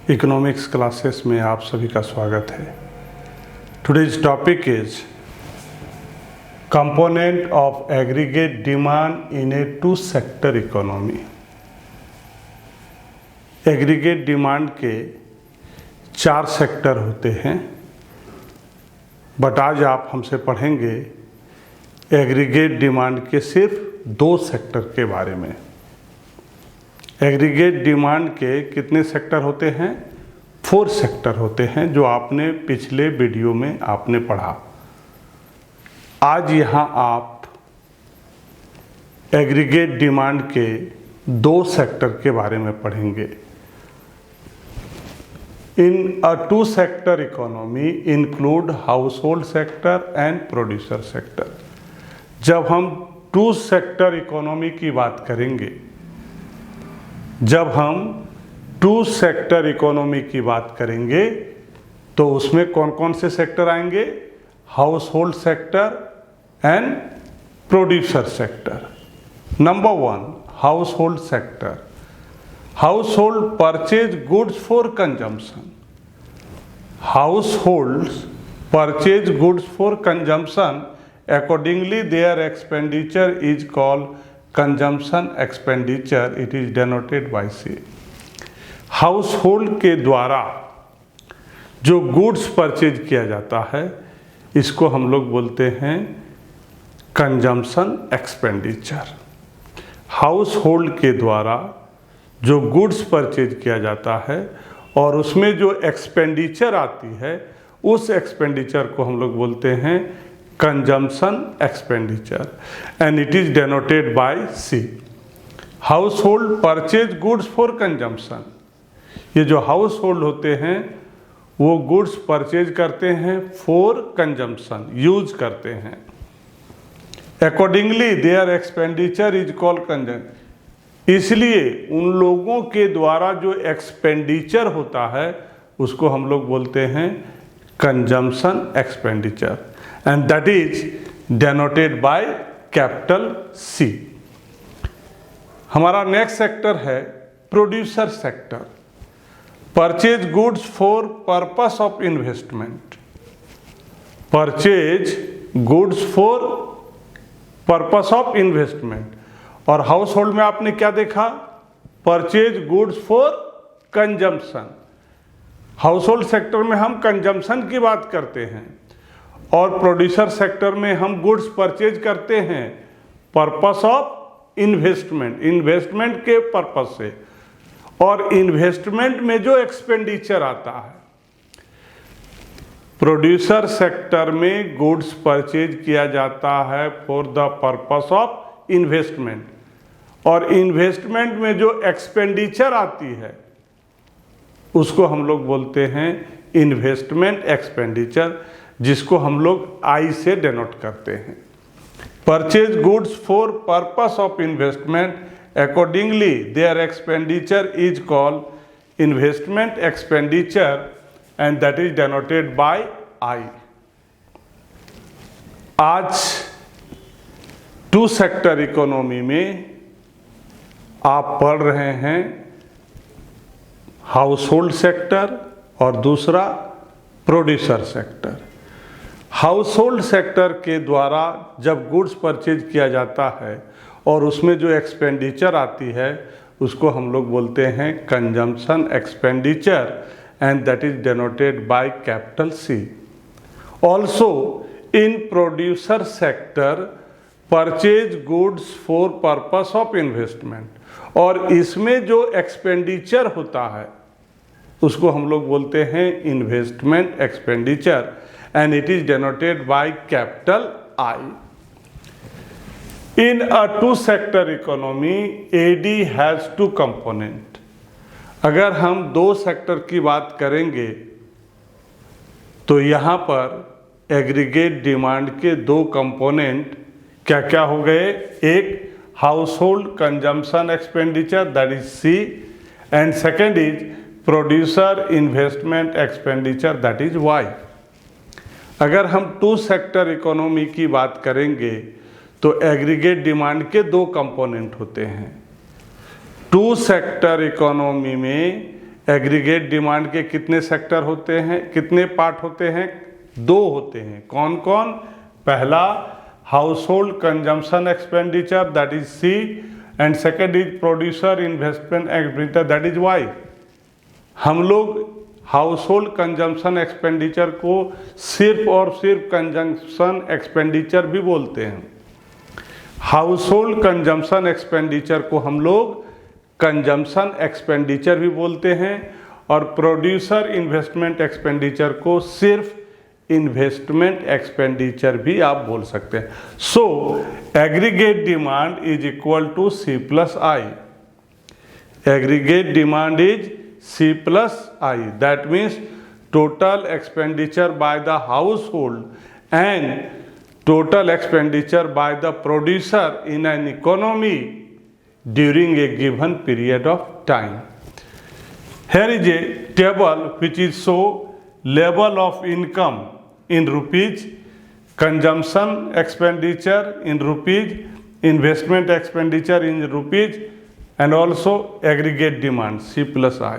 Economics classes में आप सभी का स्वागत है। Today's topic is component of aggregate demand in a two sector economy. Aggregate demand के 4 सेक्टर होते हैं, बट आज आप हमसे पढ़ेंगे एग्रीगेट डिमांड के सिर्फ 2 सेक्टर के बारे में। एग्रीगेट डिमांड के कितने सेक्टर होते हैं? 4 सेक्टर होते हैं, जो आपने पिछले वीडियो में आपने पढ़ा। आज यहाँ आप एग्रीगेट डिमांड के 2 सेक्टर के बारे में पढ़ेंगे। इन अ 2 sector economy include house hold sector and producer sector. जब हम 2 सेक्टर इकोनॉमी की बात करेंगे, जब हम 2 सेक्टर इकोनॉमी की बात करेंगे तो उसमें कौन कौन से सेक्टर आएंगे? House hold sector and producer sector. Number 1, house hold sector. House hold purchase goods for consumption. House holds purchase goods for consumption, accordingly their expenditure is called consumption expenditure. It is denoted by C. House hold के द्वारा जो goods purchase किया जाता है, इसको हम लोग बोलते हैं कंजम्पशन एक्सपेंडिचर। हाउस होल्ड के द्वारा जो गुड्स परचेज किया जाता है और उसमें जो एक्सपेंडिचर आती है, उस एक्सपेंडिचर को हम लोग बोलते हैं consumption expenditure, and it is denoted by C. Household purchase goods for consumption. ये जो हाउस होल्ड होते हैं वो गुड्स परचेज करते हैं फॉर कंजम्पशन, यूज करते हैं। Accordingly their expenditure is called consumption. इसलिए उन लोगों के द्वारा जो एक्सपेंडिचर होता है उसको हम लोग बोलते हैं consumption expenditure, and that is denoted by capital C. हमारा नेक्स्ट सेक्टर है producer sector. Purchase goods for purpose of investment. Purchase goods for purpose of investment. और हाउस होल्ड में आपने क्या देखा? Purchase goods for consumption. House hold sector में हम consumption की बात करते हैं और प्रोड्यूसर सेक्टर में हम गुड्स परचेज करते हैं पर्पस ऑफ इन्वेस्टमेंट, इन्वेस्टमेंट के पर्पस से। और इन्वेस्टमेंट में जो एक्सपेंडिचर आता है, प्रोड्यूसर सेक्टर में गुड्स परचेज किया जाता है for the purpose of investment, और इन्वेस्टमेंट में जो एक्सपेंडिचर आती है उसको हम लोग बोलते हैं इन्वेस्टमेंट एक्सपेंडिचर, जिसको हम लोग I से डेनोट करते हैं। Purchase goods for purpose of investment, accordingly their expenditure is called investment expenditure, and that is denoted by I. आज 2 सेक्टर इकोनॉमी में आप पढ़ रहे हैं हाउस होल्ड सेक्टर और दूसरा producer sector. House hold sector के द्वारा जब गुड्स परचेज किया जाता है और उसमें जो एक्सपेंडिचर आती है उसको हम लोग बोलते हैं consumption expenditure, and that is denoted by capital C. Also in producer sector purchase goods for purpose of investment, और इसमें जो एक्सपेंडिचर होता है उसको हम लोग बोलते हैं investment expenditure, and it is denoted by capital I. In a 2 sector economy, AD has 2 component. अगर हम 2 सेक्टर की बात करेंगे तो यहाँ पर एग्रीगेट डिमांड के 2 कंपोनेंट क्या क्या हो गए? एक house hold consumption expenditure, that is C, and second is producer investment expenditure, that is Y. अगर हम 2 सेक्टर इकोनॉमी की बात करेंगे तो एग्रीगेट डिमांड के 2 कंपोनेंट होते हैं। 2 सेक्टर इकोनॉमी में एग्रीगेट डिमांड के कितने सेक्टर होते हैं, कितने पार्ट होते हैं? 2 होते हैं। कौन कौन? पहला house hold consumption expenditure that is C, and second is producer investment expenditure that is Y। हम लोग हाउस होल्ड कंजम्पशन एक्सपेंडिचर को सिर्फ और सिर्फ कंजम्पशन एक्सपेंडिचर भी बोलते हैं। हाउस होल्ड कंजम्पशन एक्सपेंडिचर को हम लोग कंजम्पशन एक्सपेंडिचर भी बोलते हैं, और प्रोड्यूसर इन्वेस्टमेंट एक्सपेंडिचर को सिर्फ इन्वेस्टमेंट एक्सपेंडिचर भी आप बोल सकते हैं। So aggregate demand is equal to C+I। Aggregate demand is C+I, that means total expenditure by the household and total expenditure by the producer in an economy during a given period of time. Here is a table which is show level of income in rupees, consumption expenditure in rupees, investment expenditure in rupees, and also aggregate demand C+I.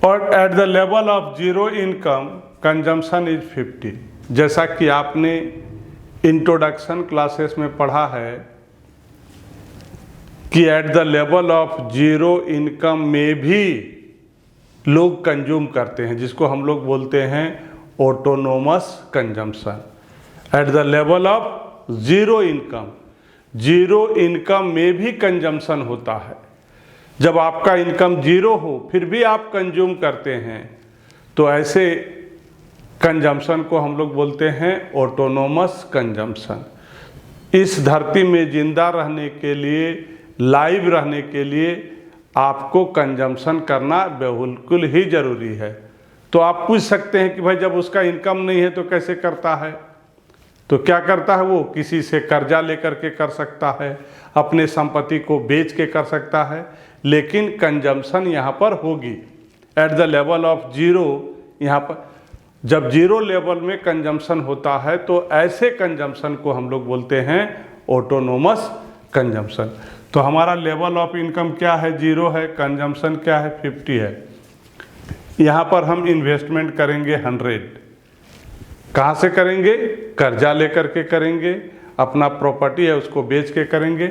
और at the level of zero income consumption is 50। जैसा कि आपने introduction classes में पढ़ा है कि at the level of zero income में भी लोग कंज्यूम करते हैं, जिसको हम लोग बोलते हैं autonomous consumption. At the level of zero income में भी कंजम्पशन होता है। जब आपका इनकम जीरो हो फिर भी आप कंज्यूम करते हैं, तो ऐसे कंजम्पशन को हम लोग बोलते हैं ऑटोनोमस कंजम्पशन। इस धरती में जिंदा रहने के लिए, लाइव रहने के लिए आपको कंजम्पशन करना बिल्कुल ही ज़रूरी है। तो आप पूछ सकते हैं कि भाई जब उसका इनकम नहीं है तो कैसे करता है? तो क्या करता है वो? किसी से कर्जा लेकर के कर सकता है, अपने संपत्ति को बेच के कर सकता है, लेकिन कंजम्पशन यहाँ पर होगी at the level of zero. यहाँ पर जब जीरो लेवल में कंजम्पशन होता है तो ऐसे कंजम्पशन को हम लोग बोलते हैं ऑटोनोमस कंजम्पशन। तो हमारा लेवल ऑफ इनकम क्या है? जीरो है। कंजम्पशन क्या है? 50 है। यहाँ पर हम इन्वेस्टमेंट करेंगे 100। कहाँ से करेंगे? कर्जा लेकर के करेंगे, अपना प्रॉपर्टी है उसको बेच के करेंगे।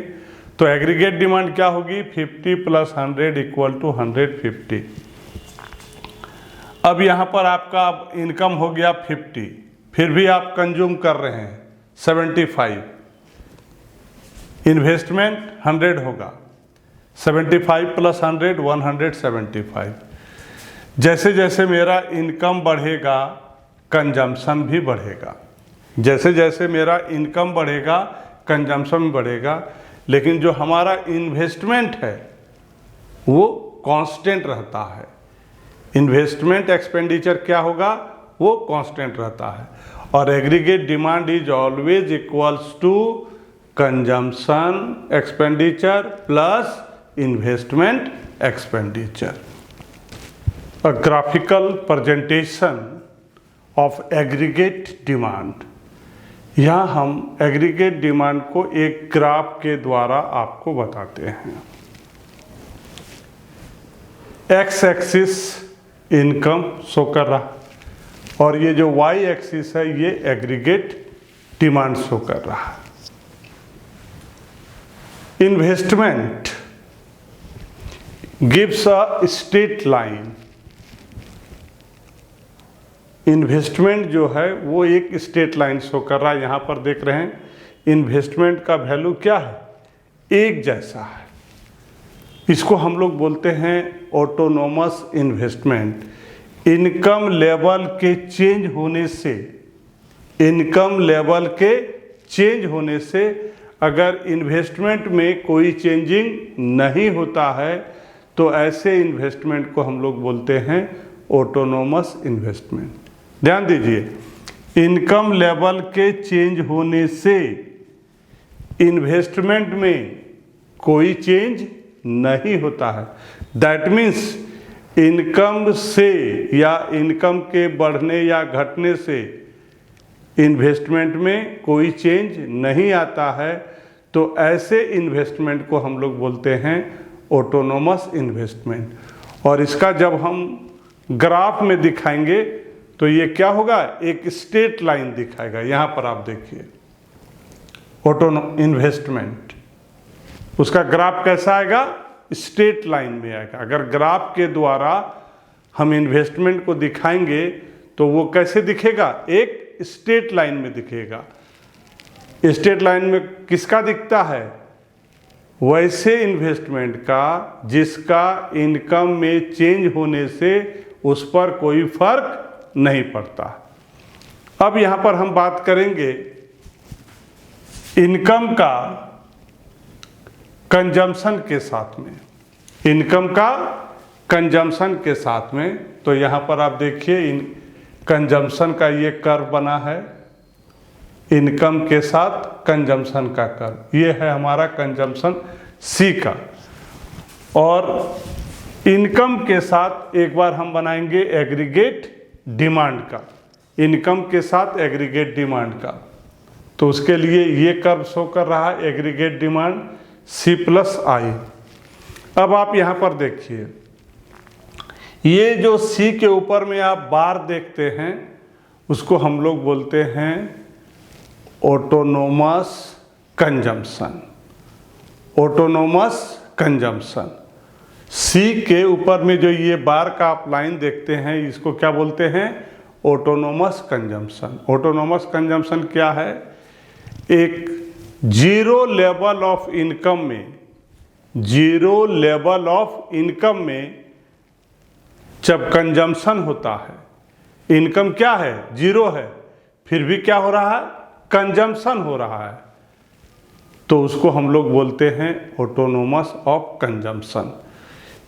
तो एग्रीगेट डिमांड क्या होगी? 50 + 100 = 150। अब यहाँ पर आपका इनकम हो गया 50, फिर भी आप कंज्यूम कर रहे हैं 75। इन्वेस्टमेंट 100 होगा, 75 + 100 175। जैसे जैसे मेरा इनकम बढ़ेगा कंजम्पशन भी बढ़ेगा। जैसे जैसे मेरा इनकम बढ़ेगा कंजम्पशन बढ़ेगा, लेकिन जो हमारा इन्वेस्टमेंट है वो कांस्टेंट रहता है। इन्वेस्टमेंट एक्सपेंडिचर क्या होगा? वो कांस्टेंट रहता है। और aggregate demand is always equals to consumption expenditure plus investment expenditure. A graphical presentation of aggregate demand. यहाँ हम एग्रीगेट डिमांड को एक ग्राफ के द्वारा आपको बताते हैं। एक्स एक्सिस इनकम शो कर रहा, और ये जो वाई एक्सिस है ये एग्रीगेट डिमांड शो कर रहा है। Investment gives a straight line. Investment जो है वो एक स्ट्रेट लाइन शो कर रहा है। यहाँ पर देख रहे हैं इन्वेस्टमेंट का वैल्यू क्या है? एक जैसा है। इसको हम लोग बोलते हैं ऑटोनोमस इन्वेस्टमेंट। इनकम लेवल के चेंज होने से, इनकम लेवल के चेंज होने से अगर इन्वेस्टमेंट में कोई चेंजिंग नहीं होता है तो ऐसे इन्वेस्टमेंट को हम लोग बोलते हैं ऑटोनोमस इन्वेस्टमेंट। ध्यान दीजिए, इनकम लेवल के चेंज होने से इन्वेस्टमेंट में कोई चेंज नहीं होता है। दैट मीन्स इनकम से या इनकम के बढ़ने या घटने से इन्वेस्टमेंट में कोई चेंज नहीं आता है, तो ऐसे इन्वेस्टमेंट को हम लोग बोलते हैं ऑटोनोमस इन्वेस्टमेंट। और इसका जब हम ग्राफ में दिखाएंगे तो ये क्या होगा, एक स्ट्रेट लाइन दिखाएगा। यहाँ पर आप देखिए इन्वेस्टमेंट, उसका ग्राफ कैसा आएगा, स्ट्रेट लाइन में आएगा। अगर ग्राफ के द्वारा हम इन्वेस्टमेंट को दिखाएंगे तो वो कैसे दिखेगा, एक स्ट्रेट लाइन में दिखेगा। स्ट्रेट लाइन में किसका दिखता है, वैसे इन्वेस्टमेंट का जिसका इनकम में चेंज होने से उस पर कोई फर्क नहीं पड़ता। अब यहां पर हम बात करेंगे इनकम का कंजम्पशन के साथ में, इनकम का कंजम्पशन के साथ में। तो यहां पर आप देखिए कंजम्पशन का ये कर्व बना है, इनकम के साथ कंजम्पशन का कर्व, ये है हमारा कंजम्पशन सी का। और इनकम के साथ एक बार हम बनाएंगे एग्रीगेट डिमांड का, इनकम के साथ एग्रीगेट डिमांड का। तो उसके लिए ये कर्व शो कर रहा है एग्रीगेट डिमांड सी प्लस आई। अब आप यहाँ पर देखिए, ये जो सी के ऊपर में आप बार देखते हैं उसको हम लोग बोलते हैं ऑटोनोमस कंजम्पशन, ऑटोनोमस कंजम्पशन। सी के ऊपर में जो ये बार का आप लाइन देखते हैं इसको क्या बोलते हैं, ऑटोनोमस कंजम्पशन। ऑटोनोमस कंजम्पशन क्या है, एक जीरो लेवल ऑफ इनकम में, जीरो लेवल ऑफ इनकम में जब कंजम्पशन होता है, इनकम क्या है, जीरो है, फिर भी क्या हो रहा है, कंजम्पशन हो रहा है, तो उसको हम लोग बोलते हैं ऑटोनोमस ऑफ कंजम्पशन।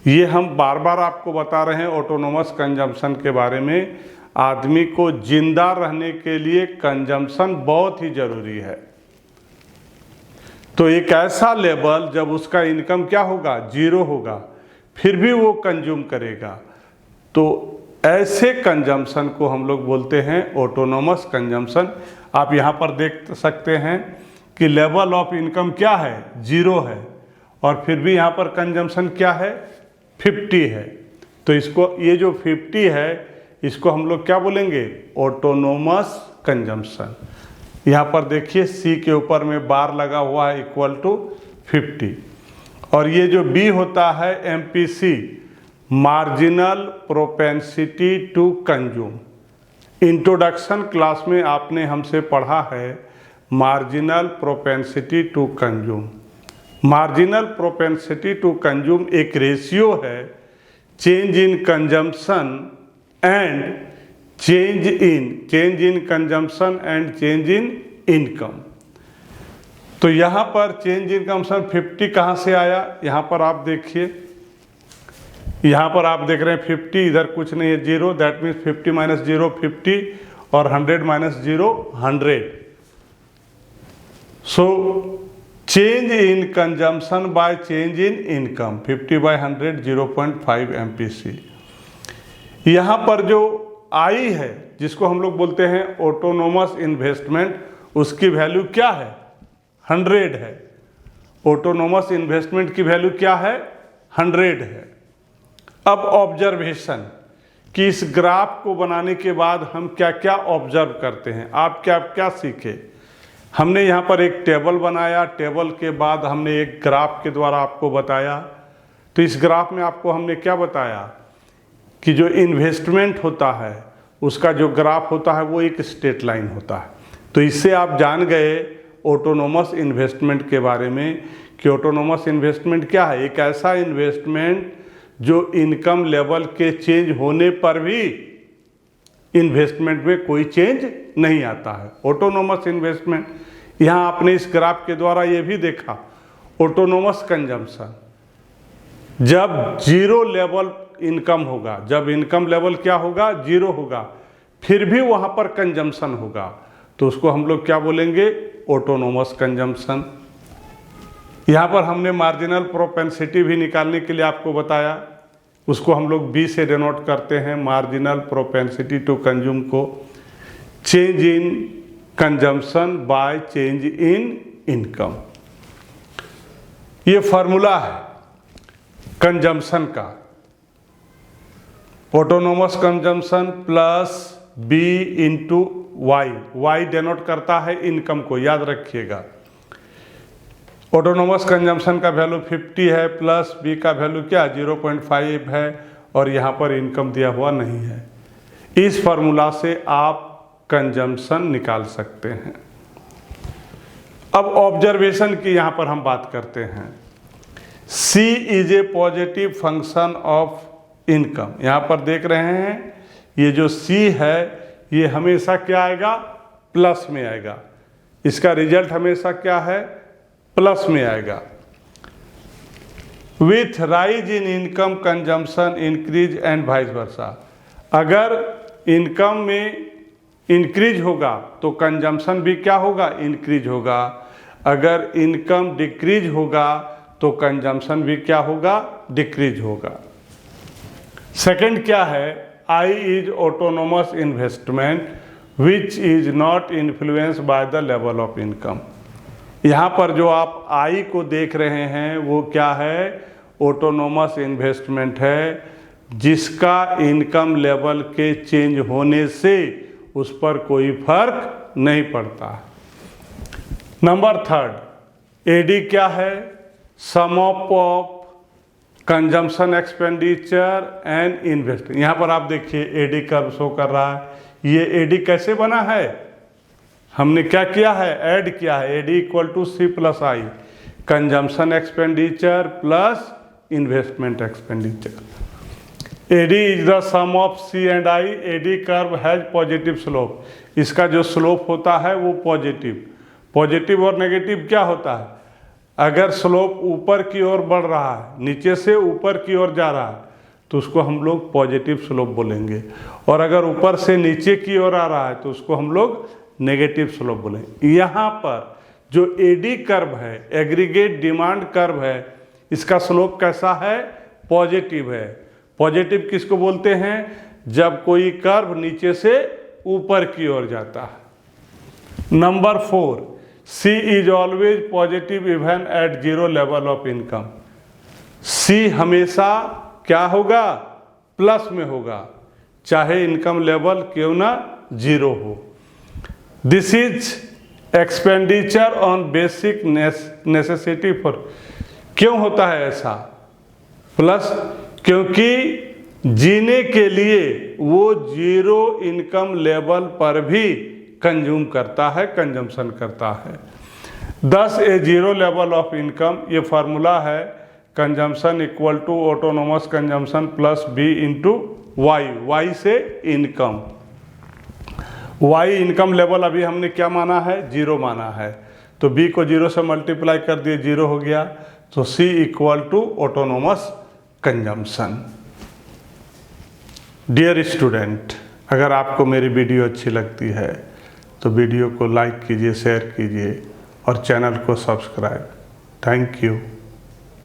ये हम बार बार आपको बता रहे हैं ऑटोनोमस कंजम्पशन के बारे में। आदमी को जिंदा रहने के लिए कंजम्पशन बहुत ही जरूरी है। तो एक ऐसा लेवल जब उसका इनकम क्या होगा, जीरो होगा, फिर भी वो कंज्यूम करेगा, तो ऐसे कंजम्पशन को हम लोग बोलते हैं ऑटोनोमस कंजम्पशन। आप यहाँ पर देख सकते हैं कि लेवल ऑफ इनकम क्या है, जीरो है, और फिर भी यहाँ पर कंजम्पशन क्या है, 50 है। तो इसको, ये जो 50 है इसको हम लोग क्या बोलेंगे, ऑटोनोमस कंजम्पशन। यहाँ पर देखिए सी के ऊपर में बार लगा हुआ है इक्वल टू 50। और ये जो बी होता है MPC, marginal propensity to consume. Introduction class में आपने हमसे पढ़ा है marginal propensity to consume. Marginal propensity to consume एक रेशियो है change in consumption and change in consumption and change in income. तो यहाँ पर चेंज इन कंजम्पशन 50 कहाँ से आया, यहाँ पर आप देखिए, यहाँ पर आप देख रहे हैं 50, इधर कुछ नहीं है, zero, that means 50 minus zero 50 और 100 minus zero 100। So change in consumption by change in income 50 by 100 0.5 MPC. यहाँ पर जो आई है जिसको हम लोग बोलते हैं ऑटोनोमस इन्वेस्टमेंट, उसकी वैल्यू क्या है, 100 है। ऑटोनोमस इन्वेस्टमेंट की वैल्यू क्या है, 100 है। अब ऑब्जर्वेशन कि इस ग्राफ को बनाने के बाद हम क्या क्या ऑब्जर्व करते हैं, आप क्या क्या सीखे। हमने यहाँ पर एक टेबल बनाया, टेबल के बाद हमने एक ग्राफ के द्वारा आपको बताया। तो इस ग्राफ में आपको हमने क्या बताया कि जो इन्वेस्टमेंट होता है उसका जो ग्राफ होता है वो एक स्ट्रेट लाइन होता है। तो इससे आप जान गए ऑटोनोमस इन्वेस्टमेंट के बारे में कि ऑटोनोमस इन्वेस्टमेंट क्या है, एक ऐसा इन्वेस्टमेंट जो इनकम लेवल के चेंज होने पर भी इन्वेस्टमेंट में कोई चेंज नहीं आता है, ऑटोनोमस इन्वेस्टमेंट। यहाँ आपने इस ग्राफ के द्वारा ये भी देखा ऑटोनोमस कंजम्पशन, जब जीरो लेवल इनकम होगा, जब इनकम लेवल क्या होगा, जीरो होगा, फिर भी वहाँ पर कंजम्पशन होगा, तो उसको हम लोग क्या बोलेंगे, ऑटोनोमस कंजम्पशन। यहाँ पर हमने मार्जिनल प्रोपेंसिटी भी निकालने के लिए आपको बताया, उसको हम लोग बी से डिनोट करते हैं, मार्जिनल प्रोपेंसिटी टू कंज्यूम को change in consumption by change in income. ये फार्मूला है, कंजम्पशन का, autonomous consumption plus B into Y, Y denote करता है इनकम को, याद रखिएगा। ऑटोनोमस कंजम्पशन का वैल्यू 50 है प्लस B का वैल्यू क्या 0.5 है, और यहाँ पर इनकम दिया हुआ नहीं है। इस फार्मूला से आप कंजम्पशन निकाल सकते हैं। अब ऑब्जर्वेशन की यहाँ पर हम बात करते हैं। C is a positive function of income. यहाँ पर देख रहे हैं ये जो C है ये हमेशा क्या आएगा, प्लस में आएगा। इसका रिजल्ट हमेशा क्या है, प्लस में आएगा। With rise in income consumption increase and vice versa. अगर इनकम में इंक्रीज होगा तो कंजम्पशन भी क्या होगा, इंक्रीज होगा। अगर इनकम डिक्रीज होगा तो कंजम्पशन भी क्या होगा, डिक्रीज होगा। सेकंड क्या है, I is autonomous investment which is not influence by the level of income. यहाँ पर जो आप I को देख रहे हैं वो क्या है, ऑटोनोमस इन्वेस्टमेंट है, जिसका इनकम लेवल के चेंज होने से उस पर कोई फर्क नहीं पड़ता। नंबर थर्ड, AD क्या है, sum of consumption expenditure and invest. यहाँ पर आप देखिए AD कर्व शो कर रहा है। ये AD कैसे बना है, हमने क्या किया है, ऐड किया है। AD equal to C plus I, consumption expenditure plus investment expenditure. AD is the sum of C and I। AD curve has positive slope. इसका जो स्लोप होता है वो पॉजिटिव। पॉजिटिव और नेगेटिव क्या होता है, अगर स्लोप ऊपर की ओर बढ़ रहा है, नीचे से ऊपर की ओर जा रहा है, तो उसको हम लोग पॉजिटिव स्लोप बोलेंगे, और अगर ऊपर से नीचे की ओर आ रहा है तो उसको हम लोग नेगेटिव स्लोप बोलेंगे। यहाँ पर जो AD कर्व है, एग्रीगेट डिमांड कर्व है, इसका स्लोप कैसा है, पॉजिटिव है। पॉजिटिव किसको बोलते हैं, जब कोई कर्व नीचे से ऊपर की ओर जाता है। Number 4, C is always positive even at zero level of income. C हमेशा क्या होगा, प्लस में होगा, चाहे इनकम लेवल क्यों ना जीरो हो। This is expenditure on basic necessity for. क्यों होता है ऐसा, प्लस, क्योंकि जीने के लिए वो जीरो इनकम लेवल पर भी कंज्यूम करता है, कंजम्पशन करता है। Thus a zero level of income, ये फार्मूला है, consumption equal to autonomous consumption plus B into Y. Y से इनकम, वाई इनकम लेवल अभी हमने क्या माना है, जीरो माना है, तो B को जीरो से मल्टीप्लाई कर दिए, जीरो हो गया, तो C equal to autonomous consumption. Dear student, अगर आपको मेरी वीडियो अच्छी लगती है तो वीडियो को लाइक कीजिए, शेयर कीजिए और चैनल को सब्सक्राइब। Thank you.